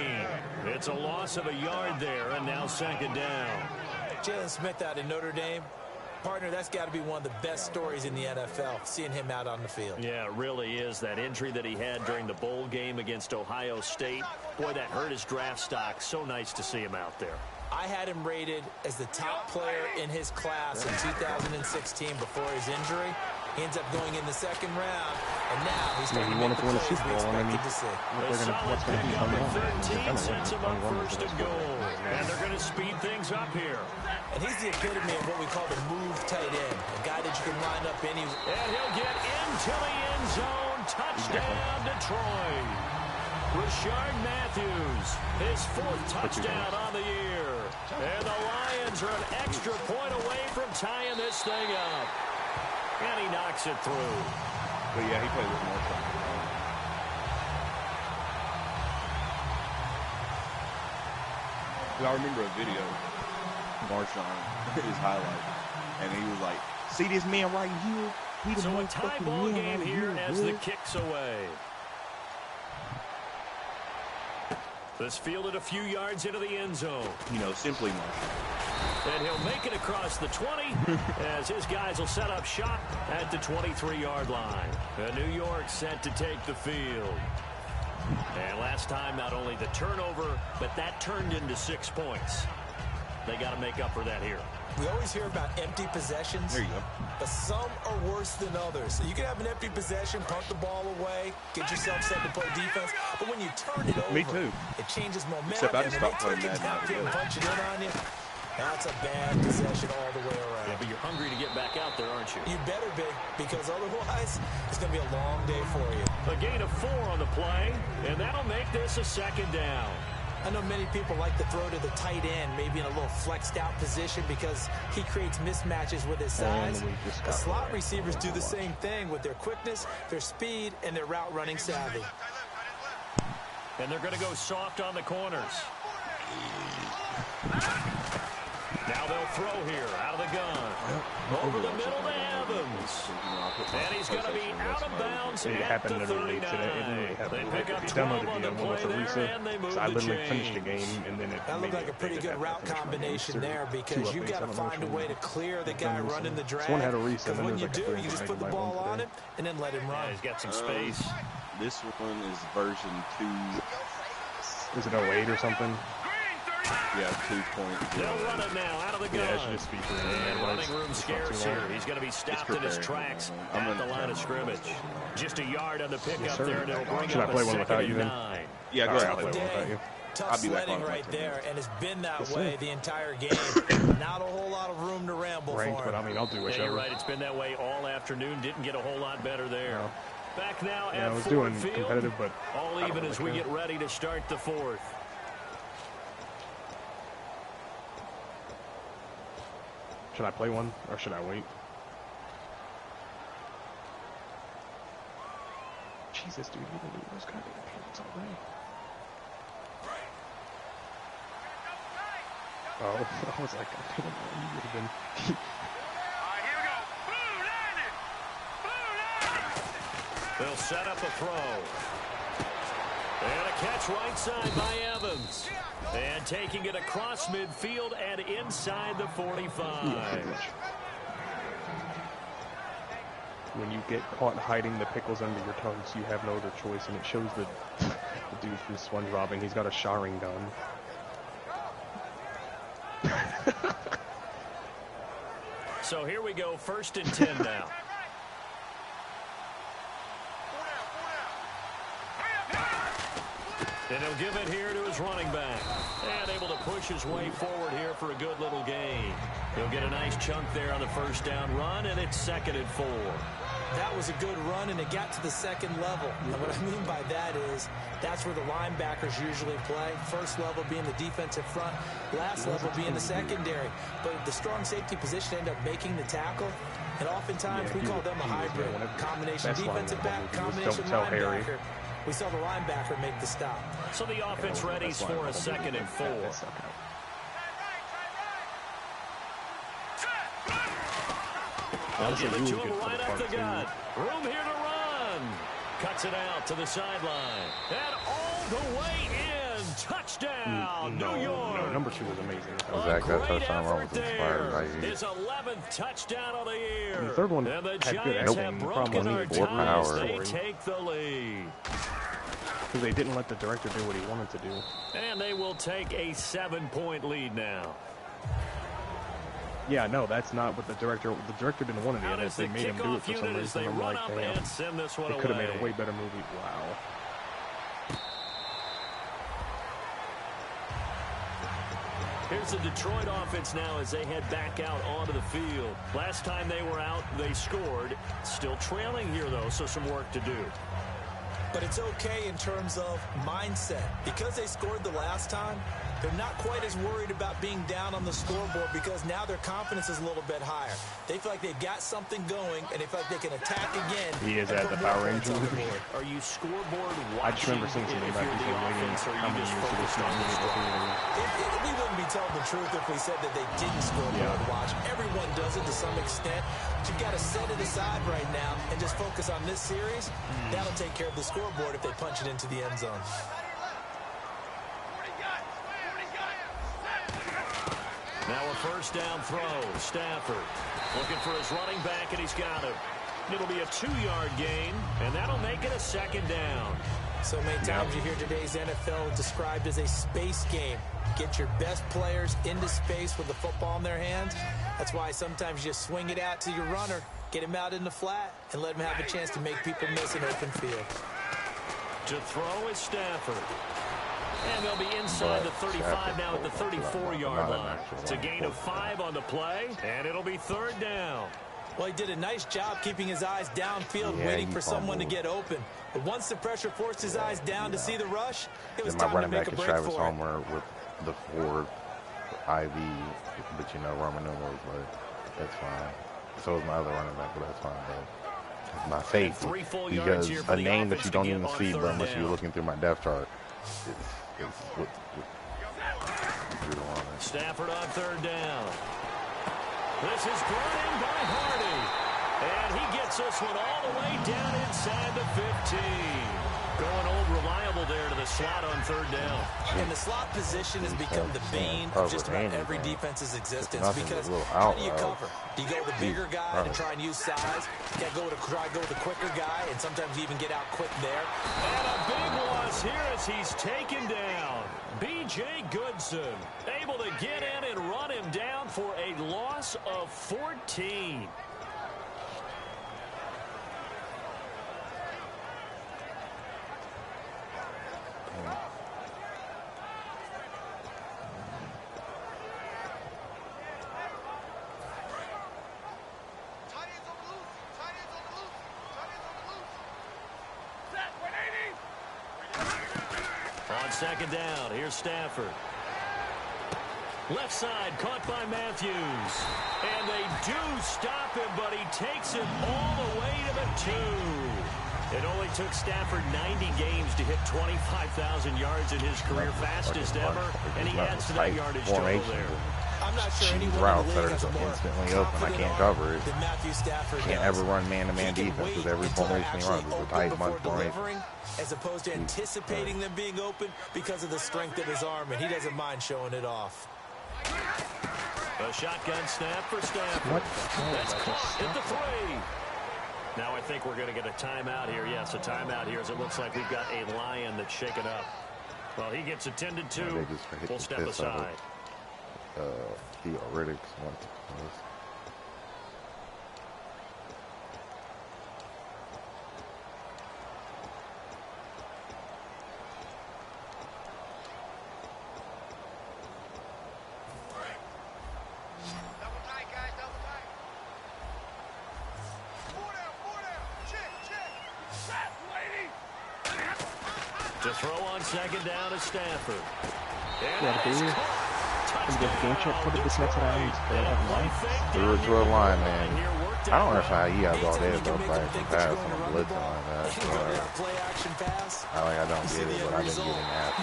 It's a loss of a yard there, and now second down. Jalen Smith out of Notre Dame. Partner, that's got to be one of the best stories in the NFL, seeing him out on the field. Yeah, it really is. That injury that he had during the bowl game against Ohio State, boy, that hurt his draft stock. So nice to see him out there. I had him rated as the top player in his class in 2016 before his injury. He ends up going in the second round, and now he's starting He to wanted make to the win a plays Super we Bowl, and then expected to see. what's going to be Solid coming pickup on? at 13 sets him up first and goal. And they're going to speed things up here. And he's the epitome of what we call the move tight end, a guy that you can line up any. And he'll get into the end zone. Touchdown, Detroit. Rashard Matthews, his fourth touchdown on the year. And the Lions are an extra point away from tying this thing up. And he knocks it through. But yeah, he played with Marshawn. I remember a video, Marshawn, his highlight, and he was like, "See this man right here? He the So a motherfucking tie ball man game right here here, as boy." the kick's away. This fielded a few yards into the end zone. You know, simply Marshawn. And he'll make it across the 20 as his guys will set up shop at the 23-yard line. And New York set to take the field. And last time, not only the turnover, but that turned into 6 points. They got to make up for that here. We always hear about empty possessions. There you go. But some are worse than others. So you can have an empty possession, punt the ball away, get yourself set to play defense. But when you turn it over, Me too. it changes momentum. Except I just and they stopped playing take it Madden downfield and altogether. punch it in on you. That's a bad possession all the way around. Yeah, but you're hungry to get back out there, aren't you? You better be, because otherwise it's going to be a long day for you. A gain of 4 on the play, and that'll make this a second down. I know many people like to throw to the tight end, maybe in a little flexed out position because he creates mismatches with his size. And we just The got slot right. receivers do the same thing with their quickness, their speed, and their route running savvy. And they're going to go soft on the corners. Now they'll throw here, out of the gun. Over the middle to Evans. And he's going to be out of bounds It at happened the literally 39. today. It literally happened. They pick up If you 12 download on the the video, play with there, and they Arisa, move so I the literally finished the chains. game, and then it That looked made like a me pretty update good it route after I finished my game. combination Two there because updates, you I got to don't know find a which way one. to clear the guy running the drag. This one had Arisa, Because and then when there you was like a do, third you just one. put the I might ball want on today. him and then let him Yeah, run. he's got some space. This one is version 2. Is it 08 or something? Yeah, 2.0. They'll run it now, out of the gun. Yeah, it should just be for And the running room It's not too scarce long. here. He's going to be stopped in his preparing. tracks I'm at gonna the line of try. scrimmage. Just a yard on the pickup sir. there, and it'll bring Should I up play a one without second you and then? 9. Yeah, go All right, ahead. I'll play one without you. Tough I'll be back sledding on right 10 there, minutes. and it's been that Yes, way sir. the entire game. Not a whole lot of room to ramble Ranked, for but him. I mean, I'll do Yeah, whichever. you're right. It's been that way all afternoon. Didn't get a whole lot better there. No. Back now Yeah, I at was Ford doing Field. competitive, but All I don't even really as we care. get ready to start the fourth. Should I play one, or should I wait? Jesus, dude, you didn't do those goddamn points already. Oh, I was like, I didn't know you would have been. They'll set up a throw. And a catch right side by Evans. And taking it across midfield and inside the 45. Yeah, pretty much. When you get caught hiding the pickles under your tongue, so you have no other choice, and it shows the dude from SpongeBob, and he's got a showering gun. So here we go, 1st and 10 now. And he'll give it here to his running back. And able to push his way forward here for a good little gain. He'll get a nice chunk there on the 1st down run, and it's 2nd and 4. That was a good run, and it got to the 2nd level. And what I mean by that is that's where the linebackers usually play. 1st level being the defensive front, last level being the secondary. But the strong safety position ended up making the tackle. And oftentimes we call them a hybrid. Combination defensive back, combination linebacker. We saw the linebacker make the stop. So the offense readies for a 2nd and 4. They'll give it to him right up the gut. Room here to run. Cuts it out to the sideline. And all the way in. Touchdown, New York. No, number 2 was amazing. Zach, that touchdown run was inspired by you. His 11th touchdown of the year. And the 3rd one and the had good Giants editing. have broken our More ties. power. They take the lead. Because they didn't let the director do what he wanted to do. And they will take a 7-point lead now. Yeah, no, that's not what the director didn't want to do. They made him do it for some reason. I'm like, damn. They could have made a way better movie. Wow. Here's the Detroit offense now as they head back out onto the field. Last time they were out, they scored. Still trailing here, though, so some work to do. But it's okay in terms of mindset. Because they scored the last time, they're not quite as worried about being down on the scoreboard because now their confidence is a little bit higher. They feel like they've got something going, and they feel like they can attack again. He is at the Power Rangers movie. Are you scoreboard watching? I just remember seeing something about these waiting how many years to this We wouldn't be telling the truth if we said that they didn't scoreboard watch. Everyone does it to some extent. But you've got to set it aside right now and just focus on this series. That'll take care of the scoreboard if they punch it into the end zone. Now a 1st down throw. Stafford looking for his running back, and he's got him. It'll be a 2-yard gain, and that'll make it a 2nd down. So many times you hear today's NFL described as a space game. Get your best players into space with the football in their hands. That's why sometimes you swing it out to your runner, get him out in the flat, and let him have a chance to make people miss an open field. To throw is Stafford. And they'll be inside the 35 now at the 34-yard line. It's a gain of 5 on the play, and it'll be 3rd down. Well, he did a nice job keeping his eyes downfield, waiting for someone to get open. But once the pressure forced his eyes down to see the rush, it was time to make a break for it. My running back is Travis Homer with the Ford IV, but you know, Roman numerals, but that's fine. So is my other running back, but that's fine, though. It's my safety, because a name that you don't even see, but unless you're looking through my depth chart, Stafford on 3rd down. This is brought in by Hardy. And he gets this one all the way down inside the 15. Going old reliable there to the slot on 3rd down. And the slot position has become the bane of just about every defense's existence. Because how do you cover? Do you go with the bigger guy to try and use size? You got to try to go with the quicker guy and sometimes even get out quick there. And a big loss here as he's taken down. B.J. Goodson able to get in and run him down for a loss of 14. On 2nd down, here's Stafford. Left side, caught by Matthews. And they do stop him, but he takes it all the way to the 2. It only took Stafford 90 games to hit 25,000 yards in his career, fastest ever, and he adds to that yardage total there. I'm not sure anyone routes in the that league are has more instantly open. I can't cover it. than Matthew Stafford Can't does. ever run man-to-man defense with every formation he runs. It's a tight bunch formation. As opposed to anticipating them being open because of the strength of his arm, and he doesn't mind showing it off. A shotgun snap for Stafford. That's caught at the 3. Now I think we're going to get a timeout here. Yes, a timeout here as it looks like we've got a Lion that's shaken up. Well, he gets attended to. We'll step aside. Riddick's one. To throw on second down is Stafford. The return line, man. I don't understand how you have all day to play some pass on a blitz like that. I don't get it, but I've been getting that.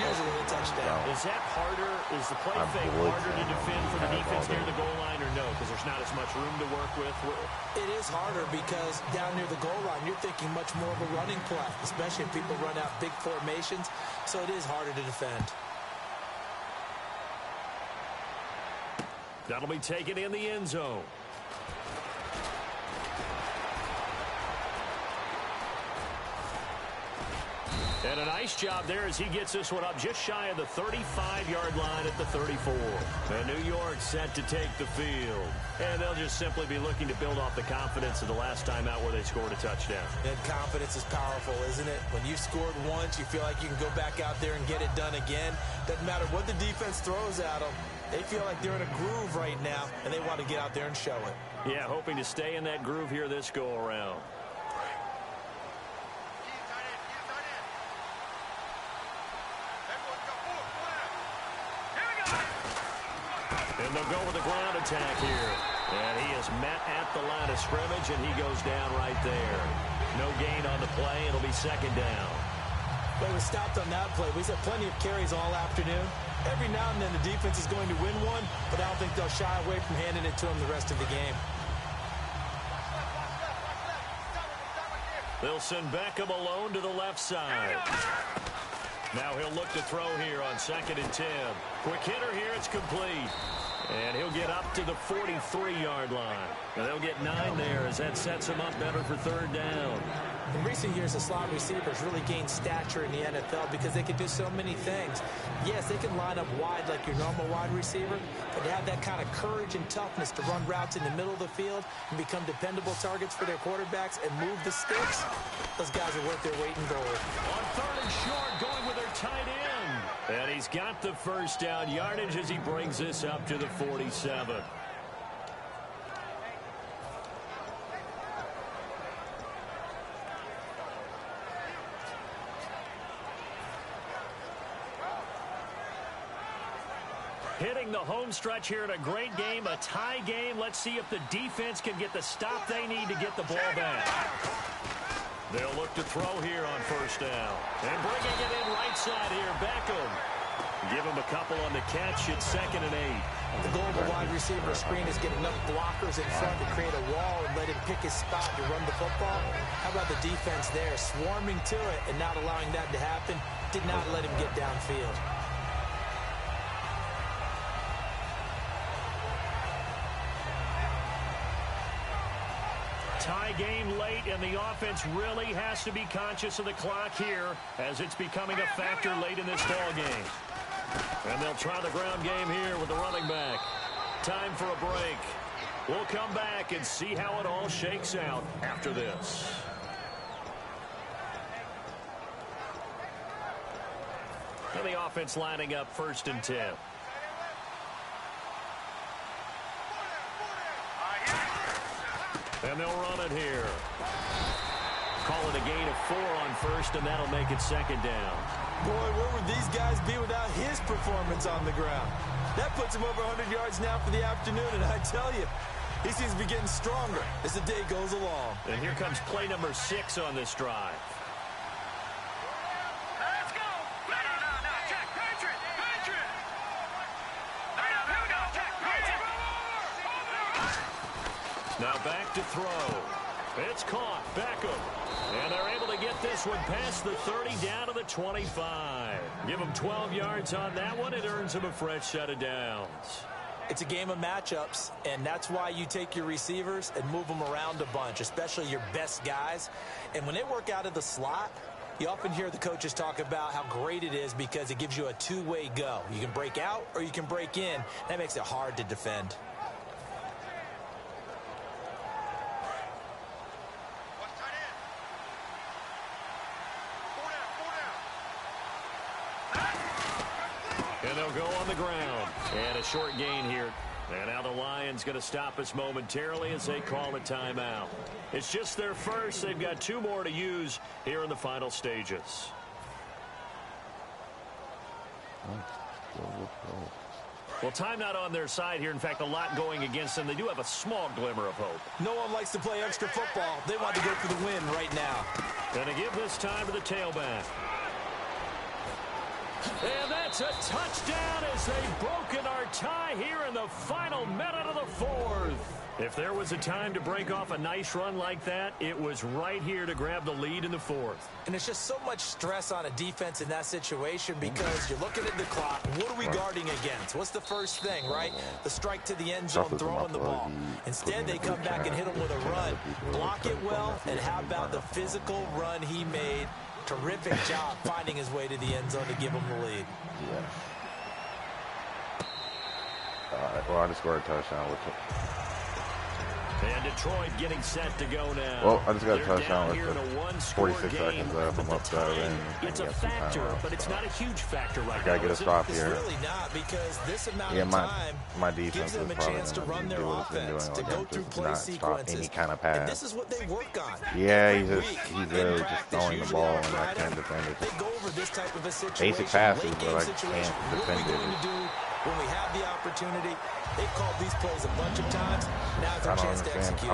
Is that harder? Is the play fake harder to defend for the defense near the goal line or no? Because there's not as much room to work with? It is harder because down near the goal line, you're thinking much more of a running play, especially if people run out big formations. So it is harder to defend. That'll be taken in the end zone. And a nice job there as he gets this one up just shy of the 35-yard line at the 34. And New York set to take the field. And they'll just simply be looking to build off the confidence of the last time out where they scored a touchdown. And confidence is powerful, isn't it? When you've scored once, you feel like you can go back out there and get it done again. Doesn't matter what the defense throws at them. They feel like they're in a groove right now, and they want to get out there and show it. Yeah, hoping to stay in that groove here this go-around. And they'll go with a ground attack here. And he is met at the line of scrimmage, and he goes down right there. No gain on the play. It'll be second down. But he was stopped on that play. We've had plenty of carries all afternoon. Every now and then the defense is going to win one, but I don't think they'll shy away from handing it to him the rest of the game. They'll send Beckham alone to the left side. Now he'll look to throw here on 2nd and 10. Quick hitter here, it's complete. And he'll get up to the 43-yard line. And they'll get 9 there as that sets him up better for 3rd down. In recent years, the slot receivers really gained stature in the NFL because they can do so many things. Yes, they can line up wide like your normal wide receiver, but to have that kind of courage and toughness to run routes in the middle of the field and become dependable targets for their quarterbacks and move the sticks, those guys are worth their weight in gold. On 3rd and short, going with their tight end. And he's got the first down yardage as he brings this up to the 47. Hitting the home stretch here in a great game, a tie game. Let's see if the defense can get the stop they need to get the ball back. They'll look to throw here on 1st down. And bringing it in right side here, Beckham. Give him a couple on the catch. It's 2nd and 8. The goal of the wide receiver screen is get enough blockers in front to create a wall and let him pick his spot to run the football. How about the defense there, swarming to it and not allowing that to happen? Did not let him get downfield. Tie game late, and the offense really has to be conscious of the clock here as it's becoming a factor late in this ball game. And they'll try the ground game here with the running back. Time for a break. We'll come back and see how it all shakes out after this. And the offense lining up 1st and 10. And they'll run it here. Call it a gain of 4 on 1st, and that'll make it 2nd down. Boy, where would these guys be without his performance on the ground? That puts him over 100 yards now for the afternoon, and I tell you, he seems to be getting stronger as the day goes along. And here comes play number 6 on this drive. Let's go! No, check, Patriot! Now back to throw. It's caught. Beckham. And they're able to get this one past the 30 down to the 25. Give them 12 yards on that one. It earns them a fresh set of downs. It's a game of matchups, and that's why you take your receivers and move them around a bunch, especially your best guys. And when they work out of the slot, you often hear the coaches talk about how great it is because it gives you a two-way go. You can break out or you can break in. That makes it hard to defend. And they'll go on the ground. And a short gain here. And now the Lions going to stop us momentarily as they call a timeout. It's just their first. They've got 2 more to use here in the final stages. Well, time not on their side here. In fact, a lot going against them. They do have a small glimmer of hope. No one likes to play extra football. They want to go for the win right now. Going to give this time to the tailback. And that's a touchdown as they've broken our tie here in the final minute of the 4th. If there was a time to break off a nice run like that, it was right here to grab the lead in the 4th. And it's just so much stress on a defense in that situation because you're looking at the clock. What are we guarding against? What's the first thing, right? The strike to the end zone, throwing the ball. Instead, they come back and hit him with a run. Block it well, and how about the physical run he made? Terrific job finding his way to the end zone to give him the lead. Yeah. Well, I just scored a touchdown. And Detroit getting set to go now. Well, I just got a touchdown with 46 seconds left. I'm up there. It's a factor, but it's not a huge factor right now. Gotta get a stop here. It's really not because this amount of time my defense gives them a chance to run their offense, to go through play sequences. Any kind of pass. And this is what they work on. Yeah, he's literally just throwing the ball, and I can't defend it. They go over this type of a situation. Basic passes, but I can't defend it. What are we going to do when we have the opportunity? They've called these plays a bunch of times. Now it's a chance to execute.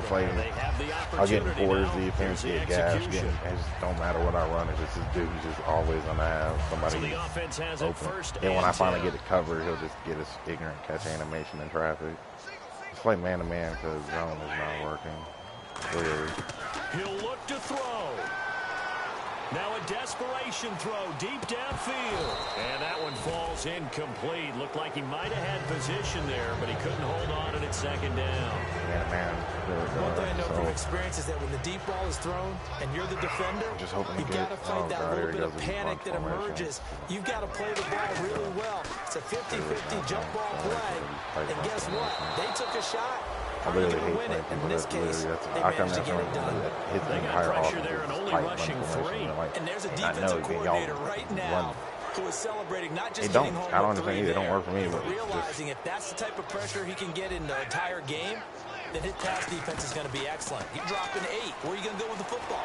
I'll get in quarters, defense, get gas. It just don't matter what I run. It's just this dude who's just always going to have somebody open. And when I finally get it covered, he'll just get his ignorant catch animation in traffic. It's like man-to-man because zone is not working. Clearly. He'll look to throw. Now a desperation throw deep downfield. And that one falls incomplete. Looked like he might have had position there, but he couldn't hold on at it second down. Man. One thing I know from experience is that when the deep ball is thrown and you're the defender, you've got to fight that little bit of panic that emerges. You've got to play the ball really well. It's a 50-50 jump ball play. And guess what? They took a shot. I literally hate playing people that literally I come in and hit the entire offense with tight run formation. And there's a defensive coordinator right now who is celebrating not just getting home I don't understand either. It don't work for me. But realizing if that's the type of pressure he can get in the entire game, then his pass defense is going to be excellent. He's dropping 8. Where are you going to go with the football?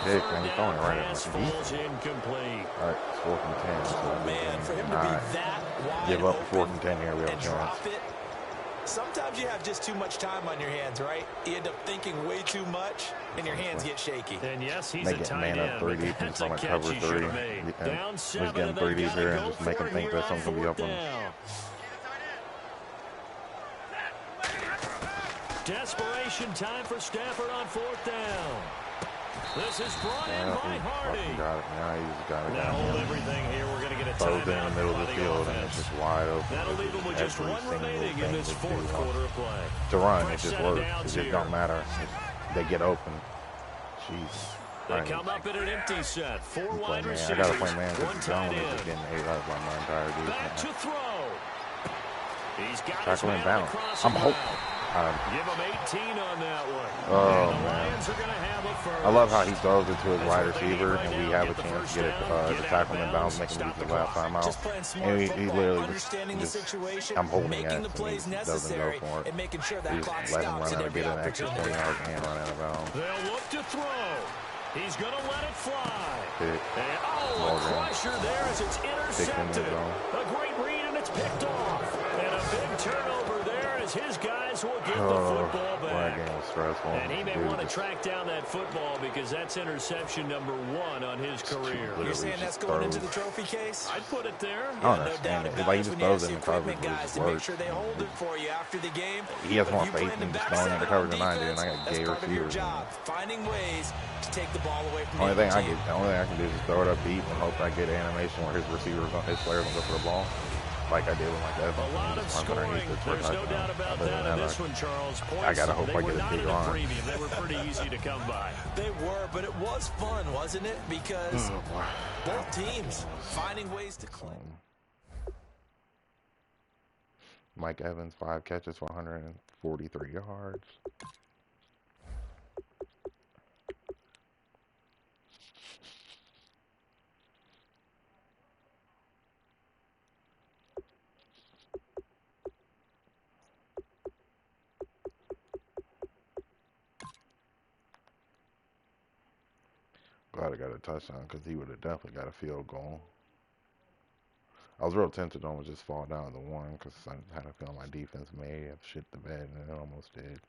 He's throwing it right at my feet. Incomplete. All right, it's 4th and 10. So man, for him to be that wide give up open 4th and 10 here. We have a chance. Sometimes you have just too much time on your hands, right? You end up thinking way too much, and your hands get shaky. And yes, he's a tight end. Up 3 deep and someone cover 3. Down 7, he's getting 3 deep here and just make him think that something's going to be up on him. Desperation time for Stafford on 4th down. This is brought in by Hardy. Now hold everything here. We're going to get a timeout in the middle of the field, and it's just wide open. That'll leave them with just 1 remaining in this 4th quarter of play. To run, it just works. It just don't matter. They get open. Jeez. They come up in an empty set. 4 wide receivers. I got to play man. 1 tight end. Just getting 8 yards by my entire defense. Back to throw. He's got tackle him down. I'm hoping. Give him 18 on that one. Oh, man. I love how he throws it to his wide receiver, and we have a chance to get it, to tackle him in bounds, make him use the last time out. And he literally just, I'm holding it, and he doesn't go for it. He just let him run out and get an extra 20 yards and run out of bounds. They'll look to throw. He's going to let it fly. And, a crusher there as it's intercepted. A great read, and it's picked off. And a big turnover there as his guys will get the football back. And he may want to track down that football because that's interception number 1 on his career. You're saying that's going into the trophy case? I'd put it there. I don't understand it. He just throws it in the coverage. To make sure they hold it for you after the game. He has more faith in just throwing in the coverage than I do, and I got gay receivers. Finding ways to take the ball away from the only thing I can do is just throw it up deep and hope I get animation where his players don't go for the ball. like I did with Mike Evans. A lot of scoring. There's no doubt about that in this one, Charles. Points, I gotta hope they I were get a not big at a arm. premium. They were pretty easy to come by. They were, but it was fun, wasn't it? Because both teams finding ways to claim. Mike Evans, 5 catches for 143 yards. Glad I got a touchdown because he would have definitely got a field goal. I was real tempted on to just fall down to 1 because I had a feeling my defense may have shit the bed, and it almost did.